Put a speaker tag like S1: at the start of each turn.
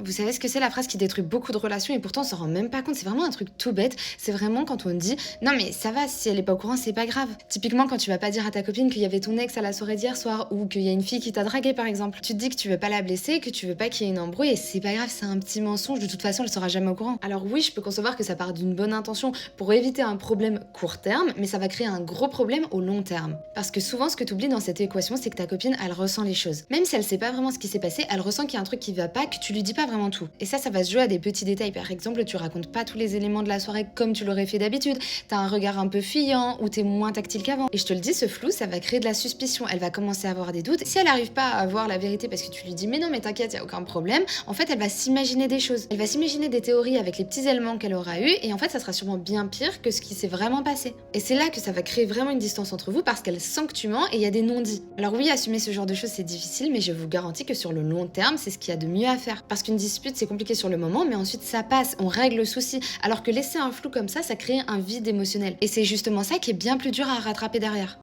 S1: Vous savez ce que c'est la phrase qui détruit beaucoup de relations et pourtant on s'en rend même pas compte, c'est vraiment un truc tout bête. C'est vraiment quand on dit non mais ça va, si elle est pas au courant, c'est pas grave. Typiquement quand tu vas pas dire à ta copine qu'il y avait ton ex à la soirée d'hier soir ou qu'il y a une fille qui t'a dragué par exemple. Tu te dis que tu veux pas la blesser, que tu veux pas qu'il y ait une embrouille et c'est pas grave, c'est un petit mensonge, de toute façon elle sera jamais au courant. Alors oui, je peux concevoir que ça part d'une bonne intention pour éviter un problème court terme, mais ça va créer un gros problème au long terme. Parce que souvent ce que tu oublies dans cette équation, c'est que ta copine elle ressent les choses. Même si elle sait pas vraiment ce qui s'est passé, elle ressent qu'il y a un truc qui va pas, que tu lui dis pas vraiment tout. Et ça va se jouer à des petits détails. Par exemple, tu racontes pas tous les éléments de la soirée comme tu l'aurais fait d'habitude. T'as un regard un peu fuyant ou t'es moins tactile qu'avant. Et je te le dis, ce flou, ça va créer de la suspicion. Elle va commencer à avoir des doutes. Si elle arrive pas à voir la vérité parce que tu lui dis mais non mais t'inquiète, y a aucun problème, en fait elle va s'imaginer des choses. Elle va s'imaginer des théories avec les petits éléments qu'elle aura eu et en fait ça sera sûrement bien pire que ce qui s'est vraiment passé. Et c'est là que ça va créer vraiment une distance entre vous parce qu'elle sent que tu mens et il y a des non-dits. Alors oui, assumer ce genre de choses c'est difficile, mais je vous garantis que sur le long terme, c'est ce qu'il y a de mieux à faire. Parce qu'une dispute c'est compliqué sur le moment, mais ensuite ça passe, on règle le souci. Alors que laisser un flou comme ça crée un vide émotionnel. Et c'est justement ça qui est bien plus dur à rattraper derrière.